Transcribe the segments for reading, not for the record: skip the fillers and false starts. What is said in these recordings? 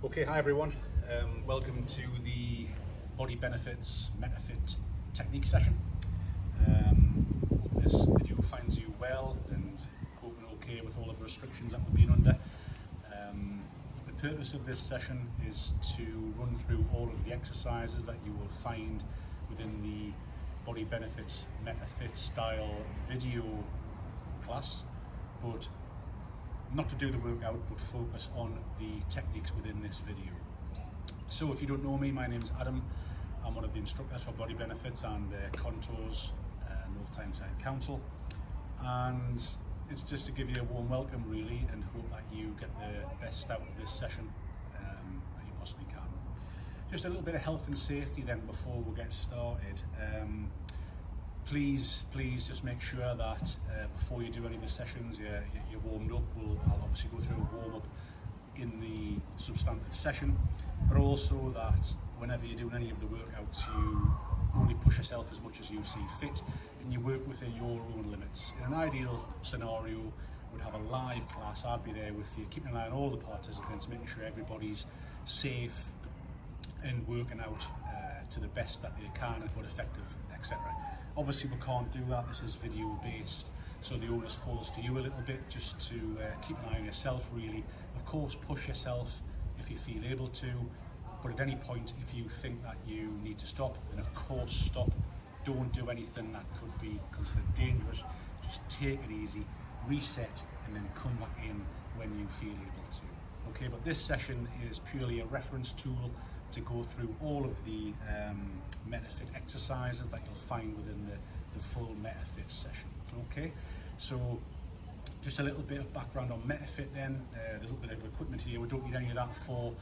Okay, hi everyone. Welcome to the Body Benefits Metafit technique session. Hope this video finds you well and coping okay with all of the restrictions that we've been under. The purpose of this session is to run through all of the exercises that you will find within the Body Benefits Metafit style video class, but not to do the workout, but focus on the techniques within this video. So if you don't know me, my name's Adam. I'm one of the instructors for Body Benefits and Contours North Tyneside Council, and it's just to give you a warm welcome really, and hope that you get the best out of this session that you possibly can. Just a little bit of health and safety then before we get started. Please just make sure that before you do any of the sessions you're warmed up. I'll obviously go through a warm-up in the substantive session, but also that whenever you're doing any of the workouts you only push yourself as much as you see fit and you work within your own limits. In an ideal scenario, would have a live class. I'd be there with you, keeping an eye on all the participants, making sure everybody's safe and working out to the best that they can and effective, etc. Obviously we can't do that, this is video based, so the onus falls to you a little bit, just to keep an eye on yourself really. Of course push yourself if you feel able to, but at any point if you think that you need to stop, then of course stop. Don't do anything that could be considered dangerous, just take it easy, reset and then come back in when you feel able to. Okay, but this session is purely a reference tool to go through all of the Metafit exercises that you'll find within the full Metafit session. Okay, so just a little bit of background on Metafit then. There's a little bit of equipment here. We don't need any of that for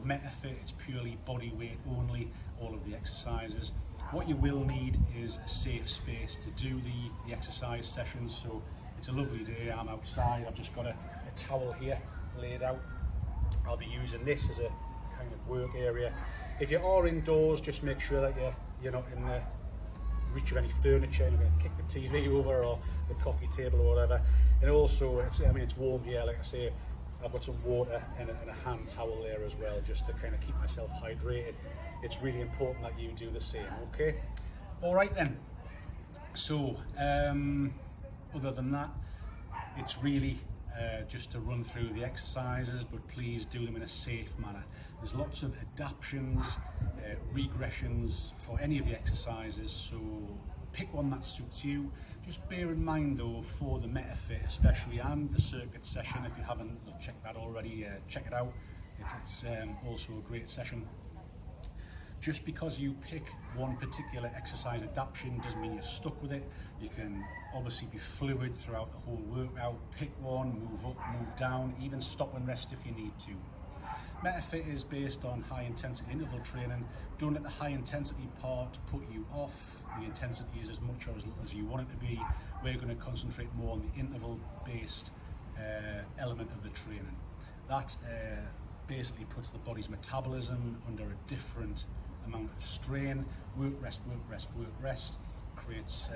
Metafit. It's purely body weight only, all of the exercises. What you will need is a safe space to do the exercise sessions. So it's a lovely day, I'm outside, I've just got a towel here laid out. I'll be using this as a kind of work area. If you are indoors, just make sure that you're not in the reach of any furniture. You're going to kick the TV over or the coffee table or whatever. And also, it's warm here. Like I say, I've got some water and a hand towel there as well, just to kind of keep myself hydrated. It's really important that you do the same. Okay. All right then. So, other than that, it's really just to run through the exercises, but please do them in a safe manner. There's lots of adaptions, regressions for any of the exercises, so pick one that suits you. Just bear in mind though, for the Metafit especially, and the circuit session, if you haven't checked that already, check it out. It's also a great session. Just because you pick one particular exercise adaptation doesn't mean you're stuck with it. You can obviously be fluid throughout the whole workout. Pick one, move up, move down, even stop and rest if you need to. Metafit is based on high intensity interval training. Don't let the high intensity part put you off. The intensity is as much or as little as you want it to be. We're going to concentrate more on the interval based element of the training. That basically puts the body's metabolism under a different amount of strain. Work, rest, work, rest, work, rest creates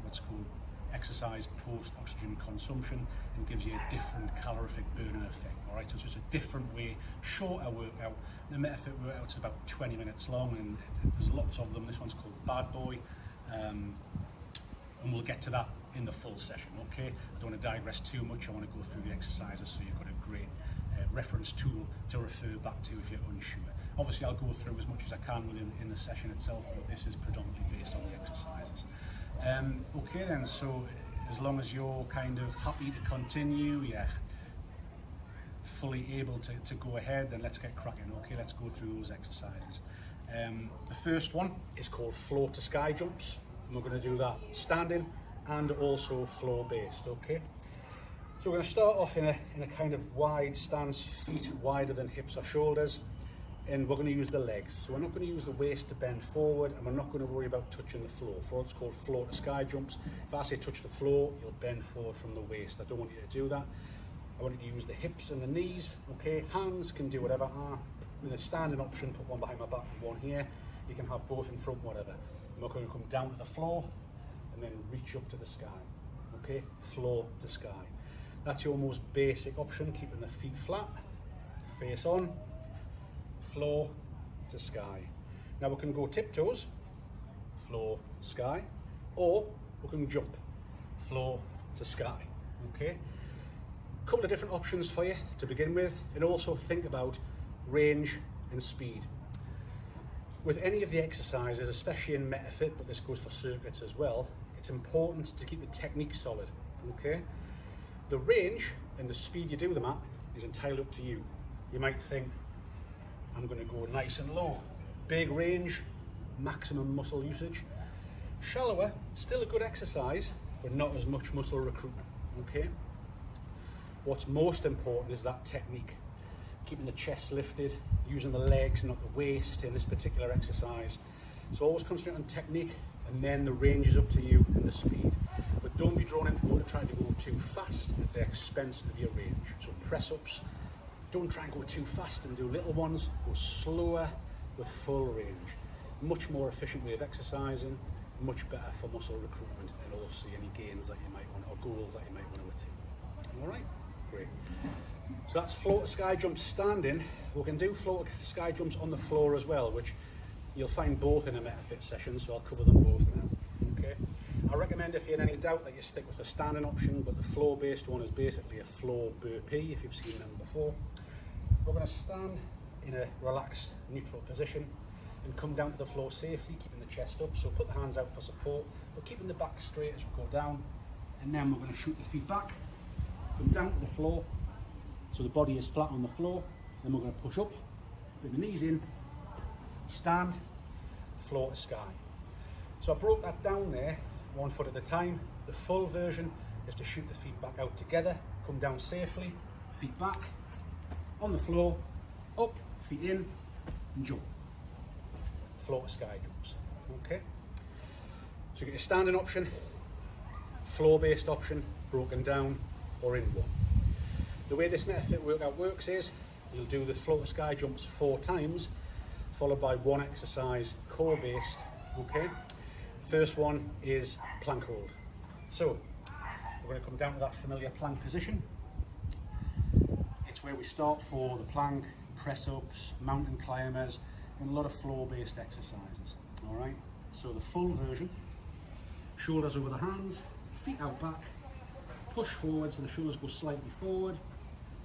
what's called exercise post-oxygen consumption and gives you a different calorific burning effect. All right, so it's just a different way, shorter workout. The Metafit workout's about 20 minutes long, and there's lots of them. This one's called Bad Boy, and we'll get to that in the full session. Okay, I don't want to digress too much. I want to go through the exercises so you've got a great reference tool to refer back to if you're unsure. Obviously I'll go through as much as I can within the session itself, but this is predominantly based on the exercises. Okay then, so as long as you're kind of happy to continue, yeah, fully able to go ahead, then let's get cracking. Okay, let's go through those exercises. The first one is called floor to sky jumps, and we're going to do that standing and also floor based. Okay, so we're going to start off in a kind of wide stance, feet wider than hips or shoulders, and we're going to use the legs. So we're not going to use the waist to bend forward, and we're not going to worry about touching the floor. For what's called floor to sky jumps, if I say touch the floor, you'll bend forward from the waist. I don't want you to do that. I want you to use the hips and the knees. Okay, hands can do whatever. With a standing option, put one behind my back and one here. You can have both in front, whatever. And we're going to come down to the floor and then reach up to the sky. Okay, floor to sky. That's your most basic option, keeping the feet flat, face on. floor to sky. Now we can go tiptoes, floor, sky, or we can jump, floor to sky, okay? A couple of different options for you to begin with, and also think about range and speed. With any of the exercises, especially in Metafit, but this goes for circuits as well, it's important to keep the technique solid, okay? The range and the speed you do them at is entirely up to you. You might think, I'm going to go nice and low, big range, maximum muscle usage. Shallower, still a good exercise, but not as much muscle recruitment, okay? What's most important is that technique. Keeping the chest lifted, using the legs, not the waist in this particular exercise. So always concentrate on technique, and then the range is up to you and the speed. But don't be drawn into trying to go too fast at the expense of your range. So press-ups, don't try and go too fast and do little ones, go slower with full range. Much more efficient way of exercising, much better for muscle recruitment, and obviously any gains that you might want, or goals that you might want to attain. All right, great. So that's floor to sky jumps standing. We can do floor to sky jumps on the floor as well, which you'll find both in a Metafit session, so I'll cover them both now. Okay. I recommend, if you're in any doubt, that you stick with the standing option, but the floor-based one is basically a floor burpee, if you've seen them before. We're going to stand in a relaxed, neutral position and come down to the floor safely, keeping the chest up. So put the hands out for support, but keeping the back straight as we go down. And then we're going to shoot the feet back, come down to the floor, so the body is flat on the floor. Then we're going to push up, bring the knees in, stand, floor to sky. So I broke that down there, 1 foot at a time. The full version is to shoot the feet back out together, come down safely, feet back, on the floor, up, feet in, and jump. Floor to sky jumps, okay? So you get your standing option, floor-based option, broken down, or in one. The way this Metafit workout works is, you'll do the floor to sky jumps 4 times, followed by 1 exercise, core-based, okay? First one is plank hold. So, we're going to come down to that familiar plank position. It's where we start for the plank, press-ups, mountain climbers, and a lot of floor-based exercises, all right? So the full version, shoulders over the hands, feet out back, push forward so the shoulders go slightly forward,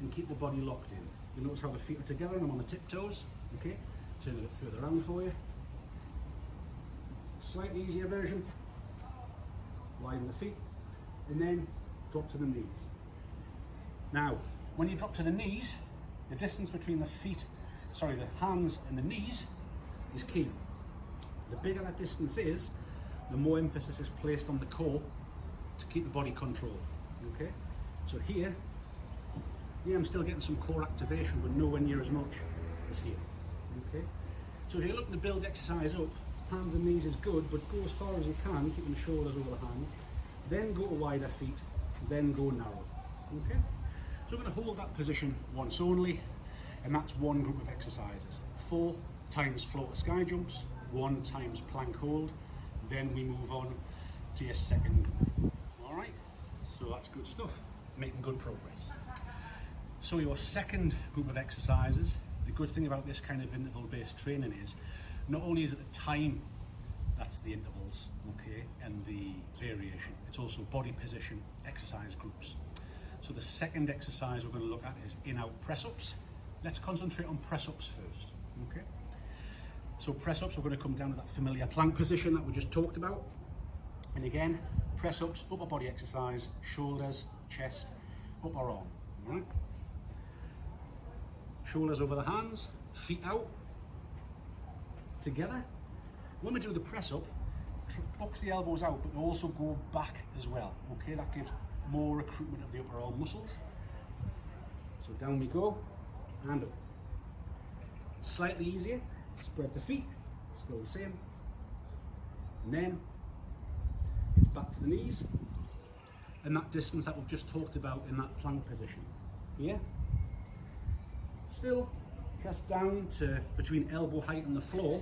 and keep the body locked in. You'll notice how the feet are together and I'm on the tiptoes, okay? Turn it further around for you. Slightly easier version, widen the feet, and then drop to the knees. Now, when you drop to the knees, the distance between the hands and the knees is key. The bigger that distance is, the more emphasis is placed on the core to keep the body controlled, okay? So here I'm still getting some core activation, but nowhere near as much as here, okay? So if you're looking to build the exercise up, hands and knees is good, but go as far as you can, keeping the shoulders over the hands, then go to wider feet, then go narrow, okay? So we're going to hold that position once only, and that's 1 group of exercises. 4 times floor to sky jumps, 1 times plank hold, then we move on to your second group. All right, so that's good stuff, making good progress. So your second group of exercises, the good thing about this kind of interval-based training is, not only is it the time that's the intervals, okay, and the variation, it's also body position exercise groups. So the second exercise we're going to look at is in-out press-ups. Let's concentrate on press-ups first, okay? So press-ups, we're going to come down to that familiar plank position that we just talked about. And again, press-ups, upper body exercise, shoulders, chest, upper arm, all right? Shoulders over the hands, feet out, together. When we do the press-up, box the elbows out, but also go back as well, okay? That gives more recruitment of the upper arm muscles. So down we go, and up. Slightly easier, spread the feet, still the same. And then it's back to the knees, and that distance that we've just talked about in that plank position. Yeah? Still, chest down to between elbow height and the floor,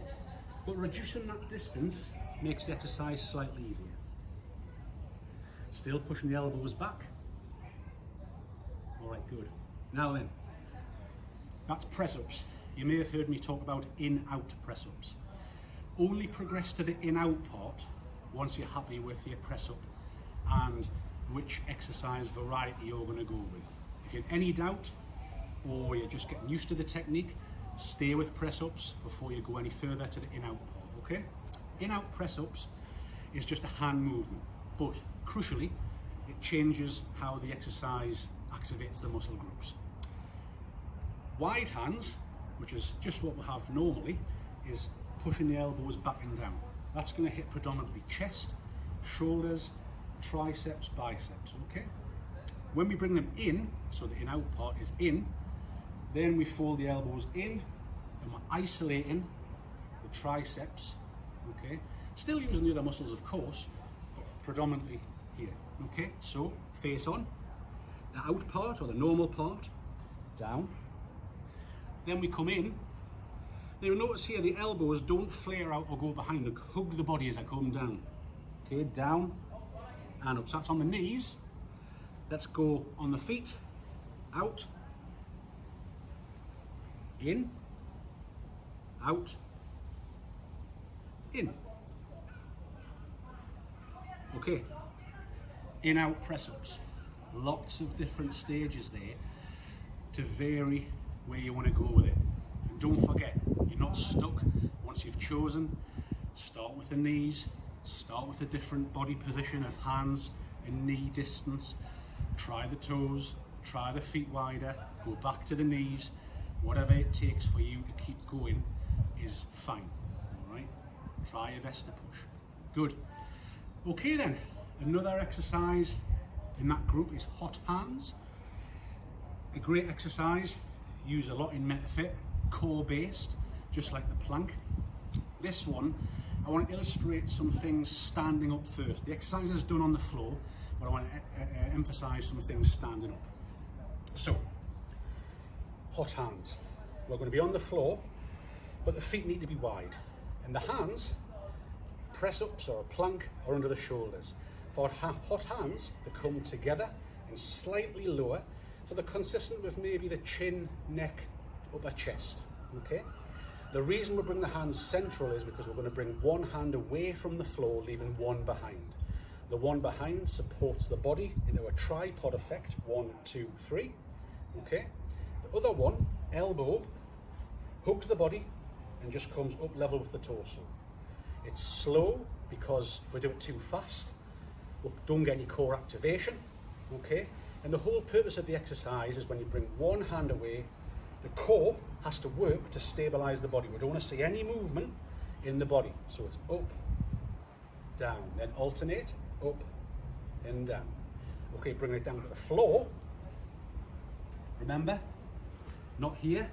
but reducing that distance makes the exercise slightly easier. Still pushing the elbows back. All right, good. Now then, that's press-ups. you may have heard me talk about in-out press-ups. Only progress to the in-out part once you're happy with your press-up and which exercise variety you're going to go with. If you're in any doubt or you're just getting used to the technique, stay with press-ups before you go any further to the in-out part, okay? In-out press-ups is just a hand movement, but crucially, it changes how the exercise activates the muscle groups. Wide hands, which is just what we have normally, is pushing the elbows back and down. That's going to hit predominantly chest, shoulders, triceps, biceps, okay? When we bring them in, so the in-out part is in, then we fold the elbows in and we're isolating the triceps, okay? Still using the other muscles, of course, but predominantly here, okay? So, face on, the out part or the normal part, down. Then we come in. Now you'll notice here the elbows don't flare out or go behind, look, hug the body as I come down. Okay, down and up. So that's on the knees. Let's go on the feet, out, in, out, in. Okay, in-out press-ups. Lots of different stages there to vary where you want to go with it. And don't forget, you're not stuck. Once you've chosen, start with the knees, start with a different body position of hands and knee distance, try the toes, try the feet wider, go back to the knees. Whatever it takes for you to keep going is fine, all right? Try your best to push. Good. Okay then, another exercise in that group is hot hands. A great exercise, used a lot in Metafit, core based, just like the plank. This one, I want to illustrate some things standing up first. The exercise is done on the floor, but I want to emphasize some things standing up. So, hot hands. We're going to be on the floor, but the feet need to be wide. And the hands, press ups or a plank, are under the shoulders. For hot hands, they come together and slightly lower, so they're consistent with maybe the chin, neck, upper chest, okay? The reason we bring the hands central is because we're going to bring one hand away from the floor, leaving one behind. The one behind supports the body into a tripod effect, 1, 2, 3, okay? The other one, elbow, hooks the body and just comes up level with the torso. It's slow because if we do it too fast, we don't get any core activation, okay? And the whole purpose of the exercise is when you bring one hand away, the core has to work to stabilize the body. We don't want to see any movement in the body. So it's up, down, then alternate, up and down. Okay, bring it down to the floor. Remember, not here.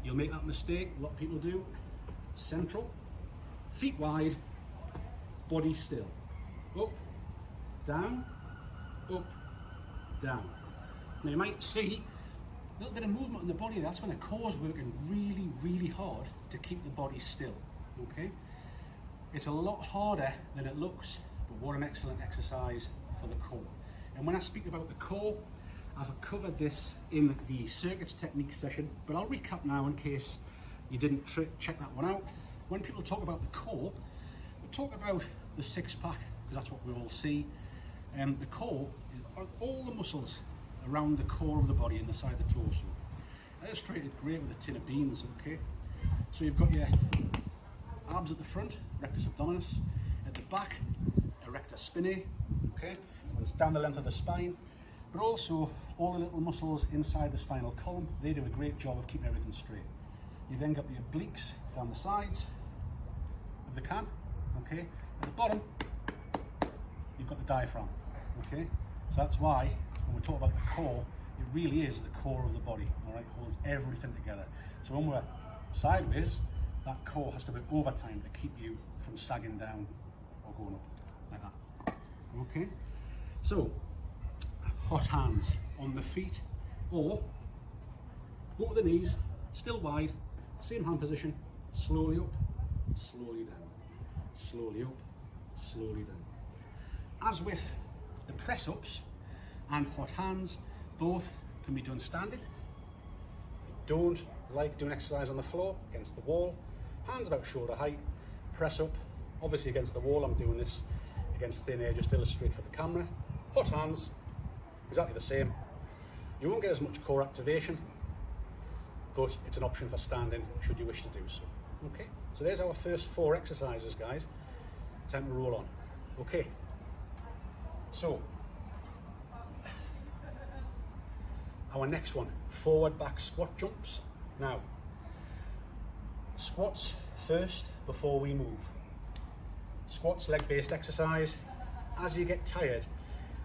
You'll make that mistake, a lot of people do. Central, feet wide, body still. Up, down, up, down. Now you might see a little bit of movement in the body. That's when the core's working really, really hard to keep the body still, okay? It's a lot harder than it looks, but what an excellent exercise for the core. And when I speak about the core, I've covered this in the circuits technique session, but I'll recap now in case you didn't check that one out. When people talk about the core, we talk about the six-pack, because that's what we all see. The core is all the muscles around the core of the body and the side of the torso. Illustrated great with a tin of beans, okay? So you've got your abs at the front, rectus abdominis, at the back, erector spinae, okay? It's down the length of the spine, but also all the little muscles inside the spinal column, they do a great job of keeping everything straight. You've then got the obliques down the sides of the can, okay? At the bottom, you've got the diaphragm, okay? So that's why when we talk about the core, it really is the core of the body, all right? Holds everything together. So when we're sideways, that core has to be overtime to keep you from sagging down or going up like that, okay? So, hot hands on the feet, or go to the knees, still wide, same hand position, slowly up, slowly down, slowly up, slowly down. As with the press-ups and hot hands, both can be done standing. If you don't like doing exercise on the floor, against the wall, hands about shoulder height, press up, obviously against the wall. I'm doing this against thin air just to illustrate for the camera. Hot hands, exactly the same. You won't get as much core activation, but it's an option for standing should you wish to do so. Okay, so there's our first 4 exercises, guys. Time to roll on. Okay, so our next one, forward back squat jumps. Now, squats first before we move. Squats, leg-based exercise. As you get tired,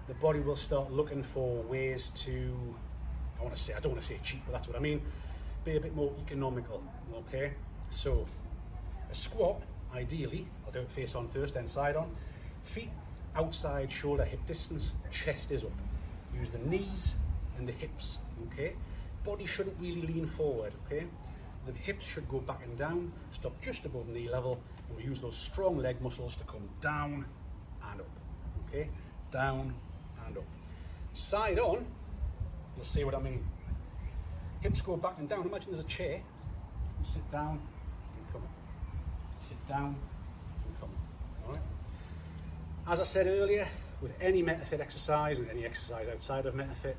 the body will start looking for ways to, I don't want to say cheap, but that's what I mean, be a bit more economical, okay? So, a squat, ideally, I'll do it face on first, then side on. Feet outside shoulder hip distance, chest is up. Use the knees and the hips, okay? Body shouldn't really lean forward, okay? The hips should go back and down, stop just above knee level, and we use those strong leg muscles to come down and up, okay? Down and up. Side on, you'll see what I mean. Hips go back and down. Imagine there's a chair. You sit down and come up. Sit down and come up, all right? As I said earlier, with any Metafit exercise and any exercise outside of Metafit,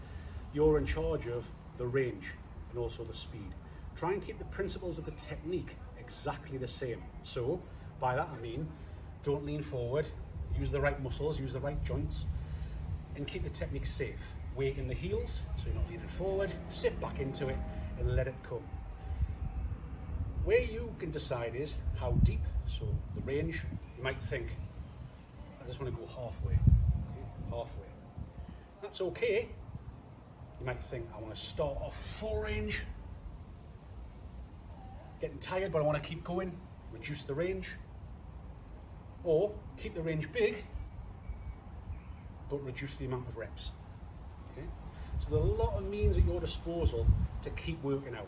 you're in charge of the range and also the speed. Try and keep the principles of the technique exactly the same. So, by that I mean, don't lean forward, use the right muscles, use the right joints, and keep the technique safe. Weight in the heels, so you're not leaning forward, sit back into it and let it come. Where you can decide is how deep, so the range. You might think, I just want to go halfway, okay? Halfway. That's okay. You might think, I want to start off full range. Getting tired, but I want to keep going. Reduce the range. Or keep the range big, but reduce the amount of reps. Okay? So there's a lot of means at your disposal to keep working out.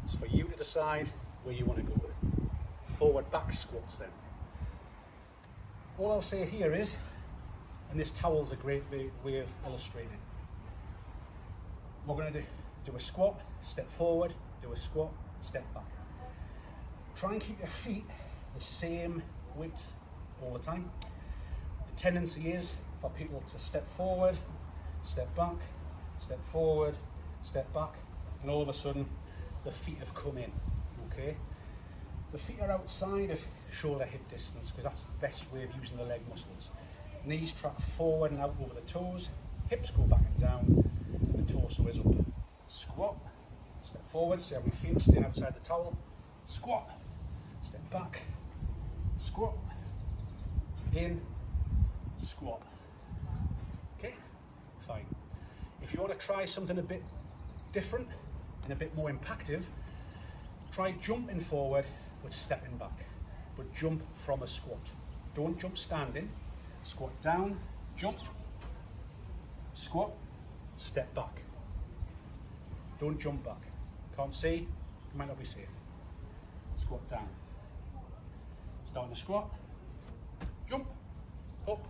It's for you to decide where you want to go with it. Forward back squats then. All I'll say here is, and this towel's a great way of illustrating. We're going to do a squat, step forward, do a squat, step back. Try and keep your feet the same width all the time. The tendency is for people to step forward, step back, step forward, step back, and all of a sudden the feet have come in, okay? The feet are outside of shoulder hip distance because that's the best way of using the leg muscles. Knees track forward and out over the toes, hips go back and down, and the torso is up. Squat, step forward, see how we feel staying outside the towel. Squat, step back, squat, in, squat. Okay, fine. If you want to try something a bit different and a bit more impactful, try jumping forward but stepping back. But jump from a squat. Don't jump standing. Squat down, jump, squat, step back. Don't jump back. Can't see, you might not be safe. Squat down. Starting to squat, jump, up,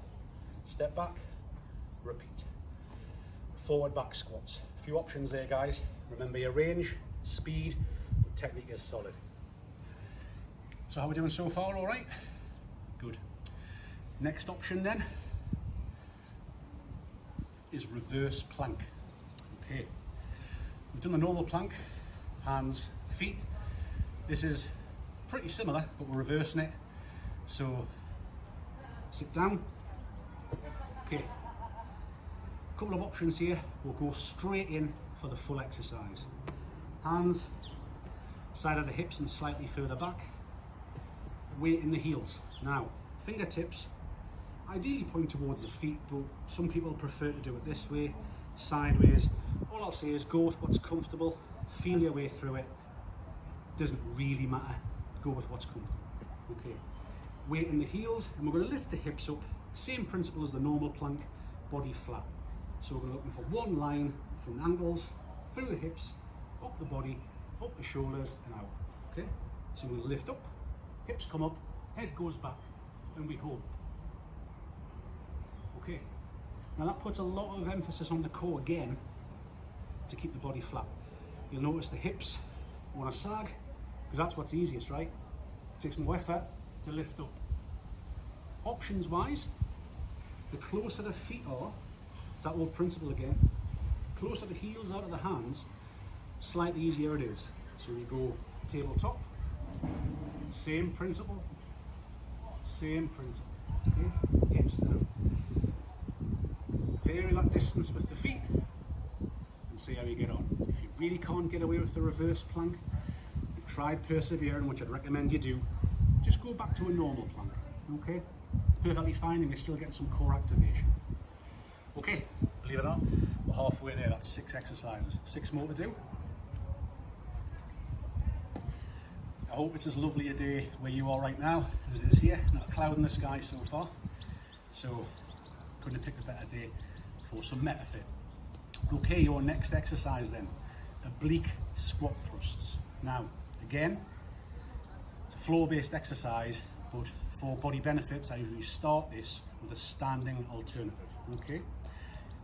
step back, repeat. Forward back squats. A few options there, guys. Remember your range, speed, but technique is solid. So how are we doing so far? All right? Good. Next option then is reverse plank. Okay. We've done the normal plank, hands, feet. This is pretty similar, but we're reversing it. So sit down. Okay. A couple of options here. We'll go straight in for the full exercise. Hands, side of the hips and slightly further back. Weight in the heels. Now, fingertips ideally point towards the feet, but some people prefer to do it this way, sideways. All I'll say is go with what's comfortable, feel your way through it. Doesn't really matter. Go with what's comfortable. Okay. Weight in the heels, and we're going to lift the hips up. Same principle as the normal plank, body flat. So we're looking for one line from the ankles, through the hips, up the body, up the shoulders and out. Okay? So we'll lift up, hips come up, head goes back, and we hold. Okay. Now that puts a lot of emphasis on the core again to keep the body flat. You'll notice the hips want to sag, because that's what's easiest, right? It takes no effort to lift up. Options wise, the closer the feet are, it's that old principle again, closer the heels are to the hands, slightly easier it is. So we go tabletop, same principle, okay, hips down. Vary that distance with the feet and see how you get on. If you really can't get away with the reverse plank, you've tried persevering, which I'd recommend you do, just go back to a normal plank, okay? Perfectly fine, and you're still getting some core activation. Okay, believe it or not, we're halfway there. That's 6 exercises, 6 more to do. I hope it's as lovely a day where you are right now as it is here. Not a cloud in the sky so far, so couldn't have picked a better day for some Metafit. Okay, your next exercise then, oblique squat thrusts. Now, again, it's a floor-based exercise, but for body benefits, I usually start this with a standing alternative, okay?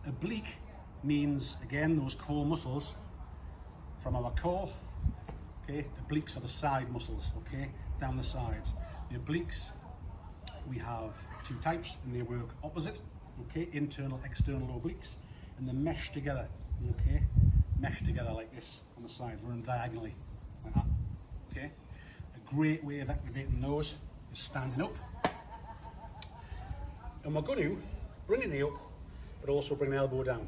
Oblique means, again, those core muscles from our core, okay? Obliques are the side muscles, okay? Down the sides. The obliques, we have 2 types, and they work opposite, okay? Internal, external obliques, and they mesh together, okay? Mesh together like this on the sides, run diagonally, like that, okay? A great way of activating those is standing up. And we're going to bring the knee up, but also bring the elbow down,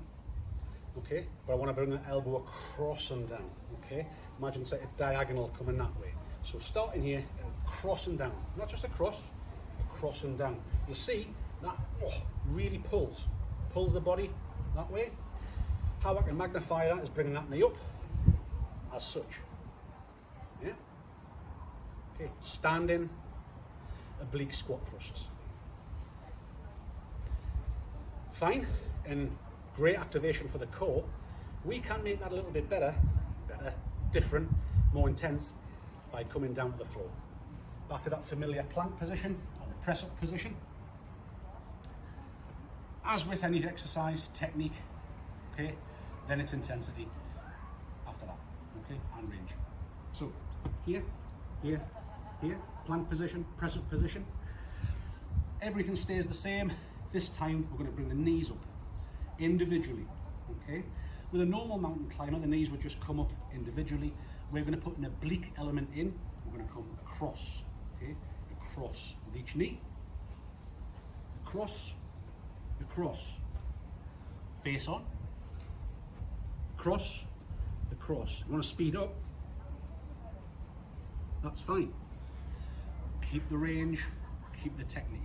okay? But I want to bring the elbow across and down, okay? Imagine it's like a diagonal coming that way. So starting here and crossing down, not just across and down. You'll see that really pulls the body that way. How I can magnify that is bringing that knee up as such. Yeah. Okay, standing oblique squat thrusts. Fine, and great activation for the core. We can make that a little bit better, different, more intense by coming down to the floor. Back to that familiar plank position or the press up position. As with any exercise, technique, okay, then it's intensity after that, okay, and range. So here, plank position, press up position. Everything stays the same. This time we're going to bring the knees up individually, okay? With a normal mountain climber, the knees would just come up individually. We're going to put an oblique element in. We're going to come across, okay? Across with each knee. Across, face on, across. You want to speed up? That's fine. Keep the range, keep the technique,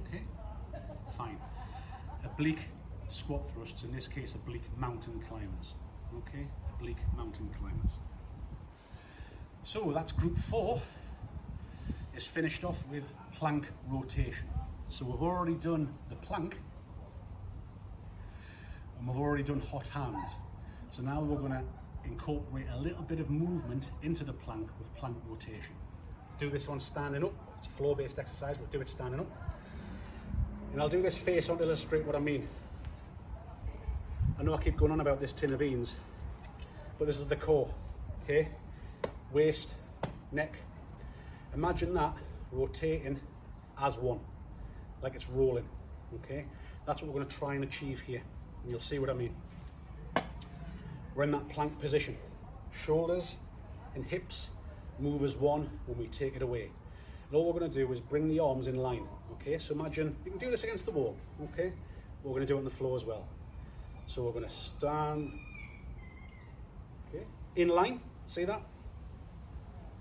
okay? Fine. Oblique squat thrusts, in this case oblique mountain climbers, okay? Oblique mountain climbers. So that's group 4 is finished off with plank rotation. So we've already done the plank and we've already done hot hands. So now we're going to incorporate a little bit of movement into the plank with plank rotation. Do this one standing up. It's a floor-based exercise, but do it standing up. And I'll do this face on to illustrate what I mean. I know I keep going on about this tin of beans, but this is the core, okay? Waist, neck. Imagine that rotating as one, like it's rolling, okay? That's what we're going to try and achieve here, and you'll see what I mean. We're in that plank position. Shoulders and hips move as one when we take it away. And all we're going to do is bring the arms in line, okay? So imagine, you can do this against the wall, okay? We're going to do it on the floor as well. So we're going to stand, okay, in line, see that?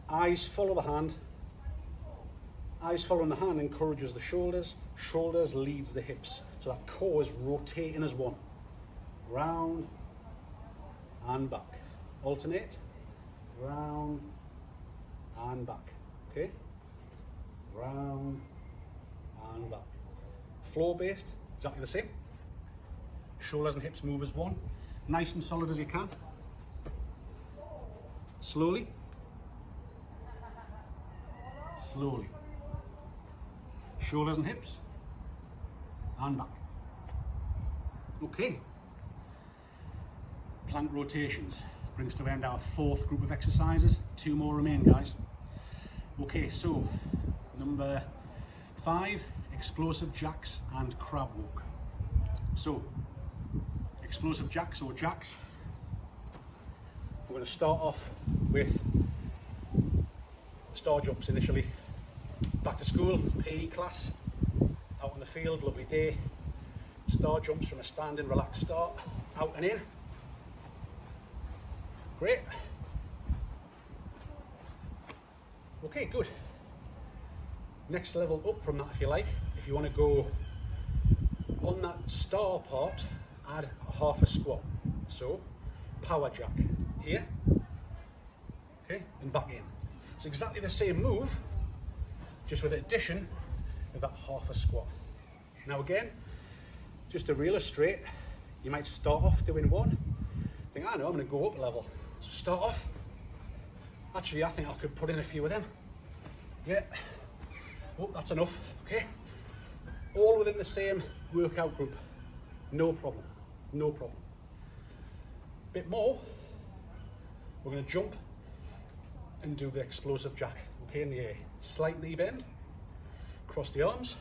Eyes follow the hand. Eyes following the hand encourages the shoulders. Shoulders leads the hips. So that core is rotating as one. Round and back. Alternate. Round and back. Okay? Round and back. Floor based, exactly the same. Shoulders and hips move as one. Nice and solid as you can. Slowly. Slowly. Shoulders and hips. And back. Okay. Plank rotations. Brings to end our fourth group of exercises. 2 more remain, guys. Okay, so number 5, explosive jacks and crab walk. So, explosive jacks or jacks. We're going to start off with star jumps initially. Back to school, PE class, out in the field, lovely day. Star jumps from a standing, relaxed start, out and in. Great. Okay, good. Next level up from that, if you like. If you want to go on that star part, add half a squat. So, power jack here, okay, and back in. It's exactly the same move, just with the addition of that half a squat. Now again, just to illustrate, you might start off doing one, think, I know, I'm going to go up a level. So start off, actually I think I could put in a few of them. Yeah, oh, that's enough, okay. All within the same workout group, no problem, no problem. Bit more, we're going to jump and do the explosive jack, okay, in the air. Slight knee bend, cross the arms,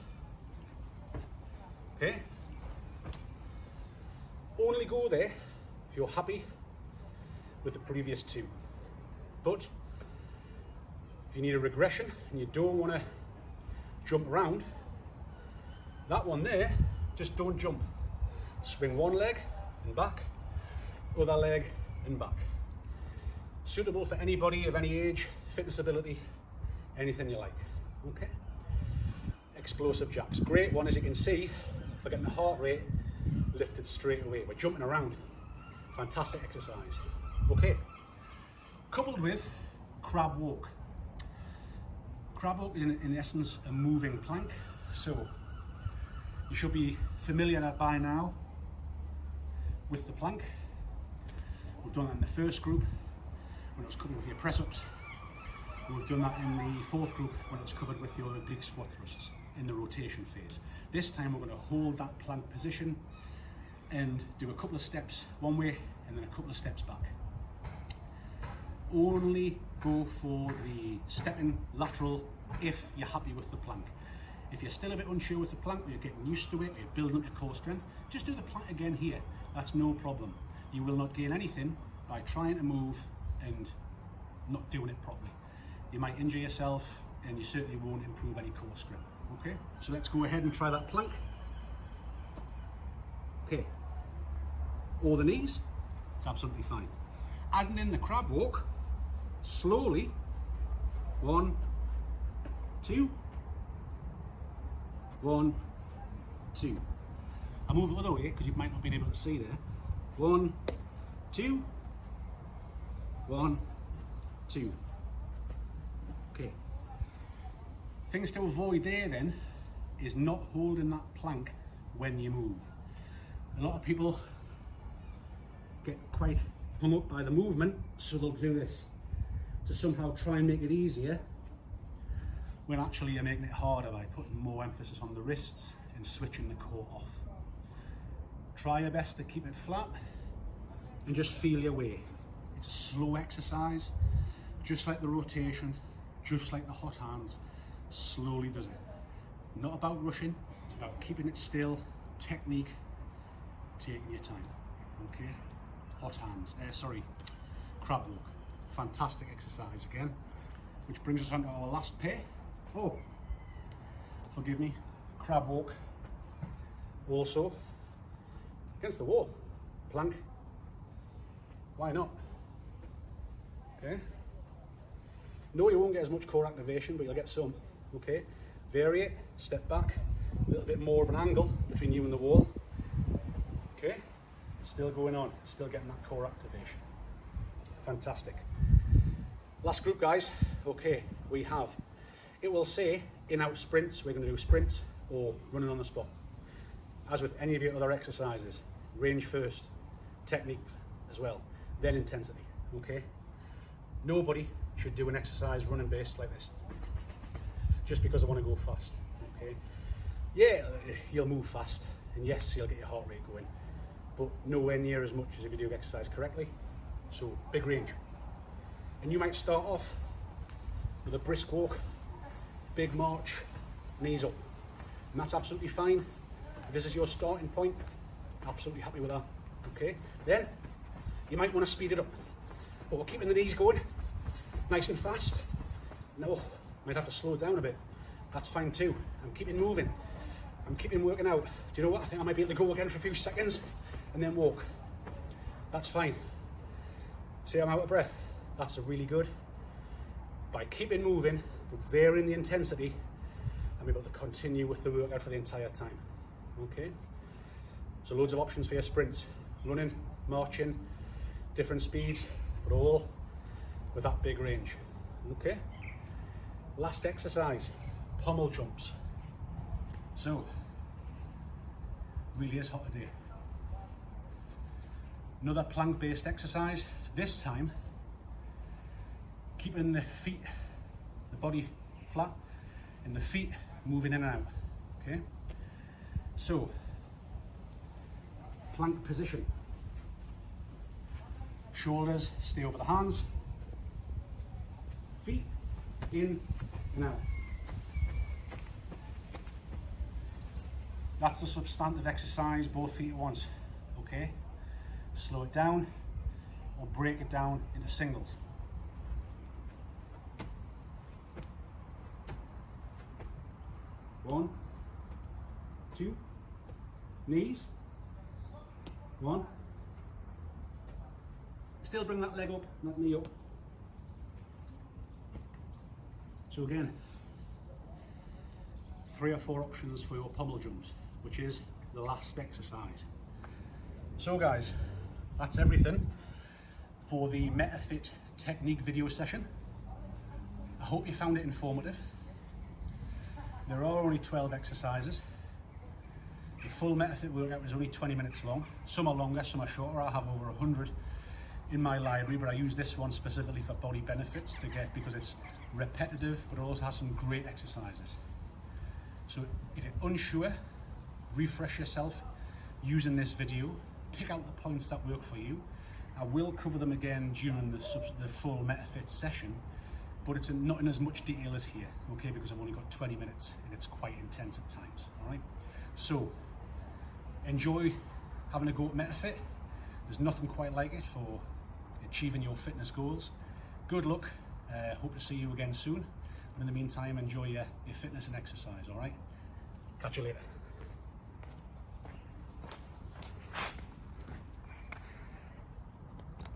okay. Only go there if you're happy with the previous 2. But if you need a regression and you don't want to jump around, that one there, just don't jump. Swing one leg and back, other leg and back. Suitable for anybody of any age, fitness ability, anything you like. Okay. Explosive jacks. Great one, as you can see, for getting the heart rate lifted straight away. We're jumping around. Fantastic exercise. Okay. Coupled with crab walk. Crab walk is in essence a moving plank. So you should be familiar by now with the plank. We've done that in the first group when it was covered with your press-ups. We've done that in the fourth group when it was covered with your oblique squat thrusts in the rotation phase. This time we're going to hold that plank position and do a couple of steps one way and then a couple of steps back. Only go for the stepping lateral if you're happy with the plank. If you're still a bit unsure with the plank, or you're getting used to it, or you're building up your core strength, just do the plank again here. That's no problem. You will not gain anything by trying to move and not doing it properly. You might injure yourself and you certainly won't improve any core strength. Okay, so let's go ahead and try that plank. Okay, or the knees, it's absolutely fine. Adding in the crab walk, slowly, 1, 2, 1, 2. I'll move the other way because you might not be able to see there. 1, 2, 1, 2. Okay. Things to avoid there then is not holding that plank when you move. A lot of people get quite hung up by the movement, so they'll do this to somehow try and make it easier, when actually you're making it harder by putting more emphasis on the wrists and switching the core off. Try your best to keep it flat and just feel your way. It's a slow exercise, just like the rotation, just like the hot hands. Slowly does it. Not about rushing, it's about keeping it still, technique, taking your time. Okay, hot hands, crab walk. Fantastic exercise again, which brings us on to our last pair. Oh, forgive me, crab walk. Also, against the wall, plank. Why not? Okay. No, you won't get as much core activation, but you'll get some. Okay. Vary it, step back, a little bit more of an angle between you and the wall. Okay. Still going on, still getting that core activation. Fantastic. Last group, guys. Okay, we have, it will say in-out sprints. We're going to do sprints or running on the spot. As with any of your other exercises, range first, technique as well, then intensity. Okay. Nobody should do an exercise running based like this just because I want to go fast. Okay. Yeah, you'll move fast, and yes, you'll get your heart rate going, but nowhere near as much as if you do exercise correctly. So big range. And you might start off with a brisk walk, big march, knees up. And that's absolutely fine. If this is your starting point, absolutely happy with that. Okay, then you might want to speed it up. But we're keeping the knees going nice and fast. No, might have to slow it down a bit. That's fine too. I'm keeping moving. I'm keeping working out. Do you know what? I think I might be able to go again for a few seconds and then walk. That's fine. See, I'm out of breath. That's really good. By keeping moving, but varying the intensity, I'm able to continue with the workout for the entire time. Okay? So loads of options for your sprints. Running, marching, different speeds, but all with that big range. Okay? Last exercise, pommel jumps. So, really is hot today. Another plank-based exercise. This time, keeping the feet, the body flat, and the feet moving in and out. Okay? So, plank position. Shoulders stay over the hands. Feet in and out. That's the substantive exercise, both feet at once. Okay? Slow it down or break it down into singles. One, two, knees. One. Still bring that leg up, that knee up. So again, 3 or 4 options for your pommel jumps, which is the last exercise. So guys, that's everything for the Metafit technique video session. I hope you found it informative. There are only 12 exercises. The full Metafit workout is only 20 minutes long. Some are longer, some are shorter. I have over 100 in my library, but I use this one specifically for Body Benefits to get, because it's repetitive, but it also has some great exercises. So if you're unsure, refresh yourself using this video, pick out the points that work for you. I will cover them again during the full Metafit session, but it's not in as much detail as here, okay, because I've only got 20 minutes and it's quite intense at times, all right? So enjoy having a go at Metafit. There's nothing quite like it for achieving your fitness goals. Good luck. Hope to see you again soon. And in the meantime, enjoy your fitness and exercise, all right? Catch you later.